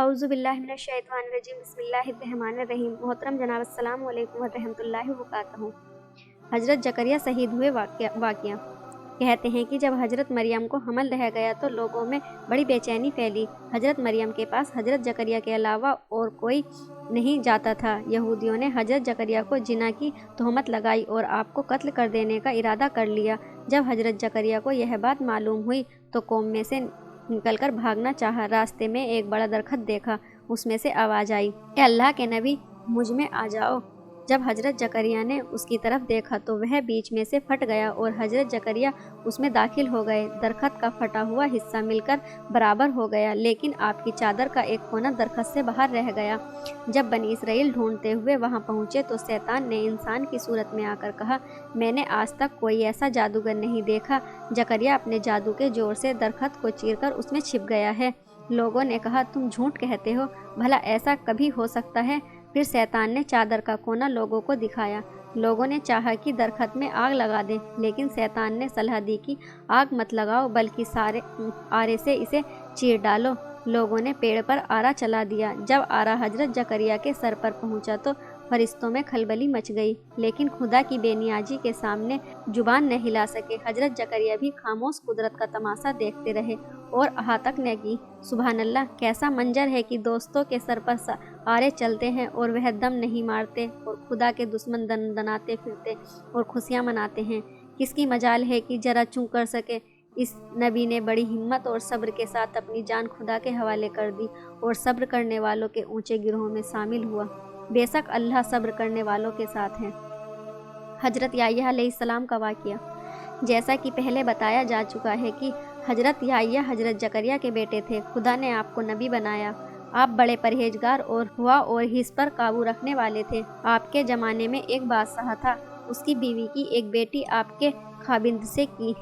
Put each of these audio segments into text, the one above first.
اعوذ باللہ من الشیطان الرجیم بسم اللہ الرحمن الرحیم۔ محترم جناب السلام علیکم ورحمۃ اللہ وبرکاتہ۔ حضرت زکریا شہید ہوئے واقعہ۔ کہتے ہیں کہ جب حضرت مریم کو حمل رہ گیا تو لوگوں میں بڑی بے چینی پھیلی۔ حضرت مریم کے پاس حضرت زکریا کے علاوہ اور کوئی نہیں جاتا تھا۔ یہودیوں نے حضرت زکریا کو زنا کی تہمت لگائی اور آپ کو قتل کر دینے کا ارادہ کر لیا۔ جب حضرت زکریا کو یہ بات معلوم ہوئی تو قوم میں سے نکل کر بھاگنا چاہا۔ راستے میں ایک بڑا درخت دیکھا، اس میں سے آواز آئی، اے اللہ کے نبی، مجھ میں آ جاؤ۔ جب حضرت زکریا نے اس کی طرف دیکھا تو وہ بیچ میں سے پھٹ گیا اور حضرت زکریا اس میں داخل ہو گئے۔ درخت کا پھٹا ہوا حصہ مل کر برابر ہو گیا، لیکن آپ کی چادر کا ایک کونا درخت سے باہر رہ گیا۔ جب بنی اسرائیل ڈھونڈتے ہوئے وہاں پہنچے تو شیطان نے انسان کی صورت میں آ کر کہا، میں نے آج تک کوئی ایسا جادوگر نہیں دیکھا۔ زکریا اپنے جادو کے زور سے درخت کو چیر کر اس میں چھپ گیا ہے۔ لوگوں نے کہا، تم جھوٹ کہتے ہو، بھلا ایسا کبھی ہو سکتا ہے؟ پھر شیطان نے چادر کا کونا لوگوں کو دکھایا۔ لوگوں نے چاہا کہ درخت میں آگ لگا دیں، لیکن شیطان نے صلاح دی کہ آگ مت لگاؤ بلکہ آرے سے اسے چیر ڈالو۔ لوگوں نے پیڑ پر آرا چلا دیا۔ جب آرا حضرت زکریا کے سر پر پہنچا تو فرشتوں میں کھلبلی مچ گئی، لیکن خدا کی بے نیازی کے سامنے زبان نہ ہلا سکے۔ حضرت زکریا بھی خاموش قدرت کا تماشا دیکھتے رہے اور احاطہ نہ کی۔ سبحان اللہ، کیسا منظر ہے کہ دوستوں کے سر پر آرے چلتے ہیں اور وہ دم نہیں مارتے، اور خدا کے دشمن دناتے پھرتے اور خوشیاں مناتے ہیں۔ کس کی مجال ہے کہ ذرا چوں کر سکے؟ اس نبی نے بڑی ہمت اور صبر کے ساتھ اپنی جان خدا کے حوالے کر دی اور صبر کرنے والوں کے اونچے گروہ میں شامل ہوا۔ بے شک اللہ صبر کرنے والوں کے ساتھ ہے۔ حضرت یحییٰ علیہ السلام کا واقعہ۔ جیسا کہ پہلے بتایا جا چکا ہے کہ حضرت یحییٰ حضرت زکریا کے بیٹے تھے۔ خدا نے آپ کو نبی بنایا۔ آپ بڑے پرہیزگار اور حس پر قابو رکھنے والے تھے۔ آپ کے زمانے میں ایک بادشاہ تھا، اس کی بیوی کی ایک بیٹی آپ کے خاوند سے کی،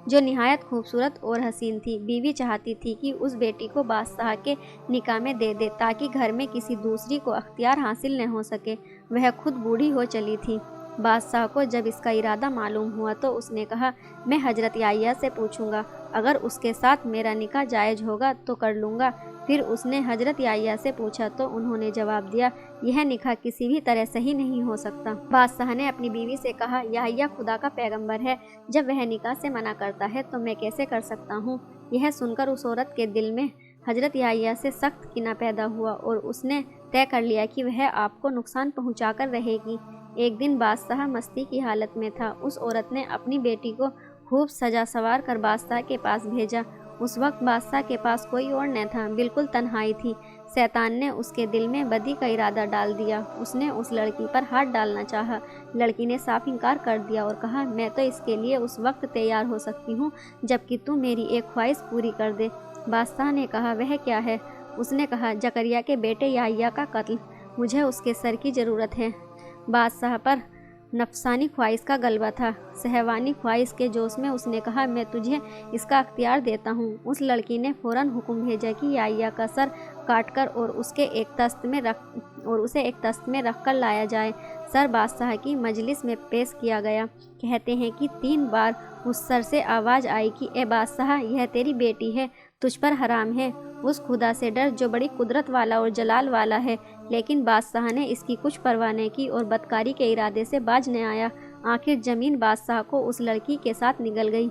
جو نہایت خوبصورت اور حسین تھی۔ بیوی چاہتی تھی کہ اس بیٹی کو بادشاہ کے نکاح میں دے دے تاکہ گھر میں کسی دوسری کو اختیار حاصل نہ ہو سکے۔ وہ خود بوڑھی ہو چلی تھی۔ بادشاہ کو جب اس کا ارادہ معلوم ہوا تو اس نے کہا، میں حضرت یحییٰ سے پوچھوں گا، اگر اس کے ساتھ میرا نکاح جائز ہوگا تو کر لوں گا۔ پھر اس نے حضرت یحییٰ سے پوچھا تو انہوں نے جواب دیا، یہ نکاح کسی بھی طرح صحیح نہیں ہو سکتا۔ بادشاہ نے اپنی بیوی سے کہا، یحییٰ خدا کا پیغمبر ہے، جب وہ نکاح سے منع کرتا ہے تو میں کیسے کر سکتا ہوں؟ یہ سن کر اس عورت کے دل میں حضرت یحییٰ سے سخت کینہ پیدا ہوا اور اس نے طے کر لیا کہ وہ آپ کو نقصان پہنچا کر رہے گی۔ ایک دن بادشاہ مستی کی حالت میں تھا۔ اس عورت نے اپنی بیٹی کو خوب سجا سوار کر بادشاہ کے پاس بھیجا۔ اس وقت بادشاہ کے پاس کوئی اور نہ تھا، بالکل تنہائی تھی۔ شیطان نے اس کے دل میں بدی کا ارادہ ڈال دیا۔ اس نے اس لڑکی پر ہاتھ ڈالنا چاہا۔ لڑکی نے صاف انکار کر دیا اور کہا، میں تو اس کے لیے اس وقت تیار ہو سکتی ہوں جبکہ تو میری ایک خواہش پوری کر دے۔ بادشاہ نے کہا، وہ کیا ہے؟ اس نے کہا، زکریا کے بیٹے یحییٰ کا قتل، مجھے اس کے سر کی ضرورت ہے۔ بادشاہ پر نفسانی خواہش کا غلبہ تھا۔ شہوانی خواہش کے جوش میں اس نے کہا، میں تجھے اس کا اختیار دیتا ہوں۔ اس لڑکی نے فوراً حکم بھیجا کہ یحییٰ کا سر کاٹ کر اور اسے ایک تخت میں رکھ کر لایا جائے۔ سر بادشاہ کی مجلس میں پیش کیا گیا۔ کہتے ہیں کہ 3 بار اس سر سے آواز آئی کہ اے بادشاہ، یہ تیری بیٹی ہے، تجھ پر حرام ہے۔ اس خدا سے ڈر جو بڑی قدرت والا اور جلال والا ہے۔ لیکن بادشاہ نے اس کی کچھ پرواہ نہ کی اور بدکاری کے ارادے سے باز نہ آیا۔ آخر زمین بادشاہ کو اس لڑکی کے ساتھ نگل گئی۔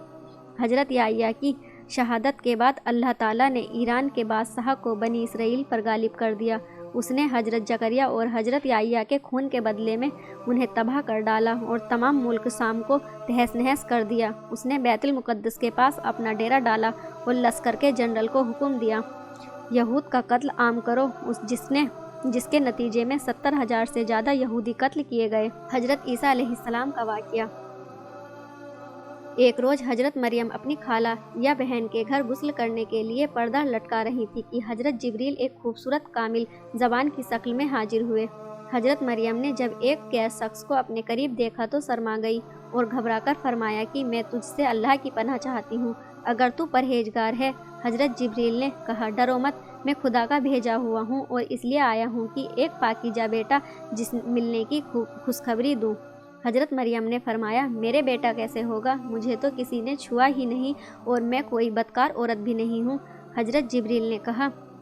حضرت یحییٰ کی شہادت کے بعد اللہ تعالیٰ نے ایران کے بادشاہ کو بنی اسرائیل پر غالب کر دیا۔ اس نے حضرت زکریا اور حضرت یحییٰ کے خون کے بدلے میں انہیں تباہ کر ڈالا اور تمام ملک شام کو تہس نہس کر دیا۔ اس نے بیت المقدس کے پاس اپنا ڈیرا ڈالا اور لشکر کے جنرل کو حکم دیا، یہود کا قتل عام کرو، جس کے نتیجے میں 70,000 سے زیادہ یہودی قتل کیے گئے۔ حضرت عیسیٰ علیہ السلام کا واقعہ۔ ایک روز حضرت مریم اپنی خالہ یا بہن کے گھر غسل کرنے کے لیے پردہ لٹکا رہی تھی کہ حضرت جبریل ایک خوبصورت کامل زبان کی شکل میں حاضر ہوئے۔ حضرت مریم نے جب ایک غیر شخص کو اپنے قریب دیکھا تو شرما گئی اور گھبرا کر فرمایا کہ میں تجھ سے اللہ کی پناہ چاہتی ہوں، اگر تو پرہیزگار ہے۔ حضرت جبریل نے کہا، ڈرو مت، میں خدا کا بھیجا ہوا ہوں اور اس لیے آیا ہوں کہ ایک پاکیزہ بیٹا ملنے کی خوشخبری دوں۔ حضرت مریم نے فرمایا، میرے بیٹا کیسے ہوگا؟ مجھے تو کسی نے چھوا ہی نہیں اور میں کوئی بدکار عورت بھی نہیں ہوں۔ حضرت جبریل نے کہا،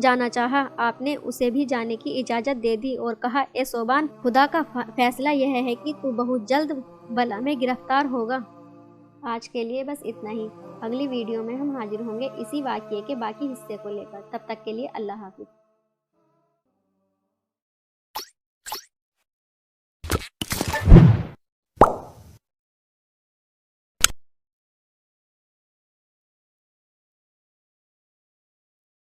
جانا چاہا، آپ نے اسے بھی جانے کی اجازت دے دی اور کہا اے صوبان، خدا کا فیصلہ یہ ہے کہ تو بہت جلد بلا میں گرفتار ہوگا۔ آج کے لیے بس اتنا ہی۔ اگلی ویڈیو میں ہم حاضر ہوں گے اسی واقعے کے باقی حصے کو لے کر۔ تب تک کے لیے اللہ حافظ۔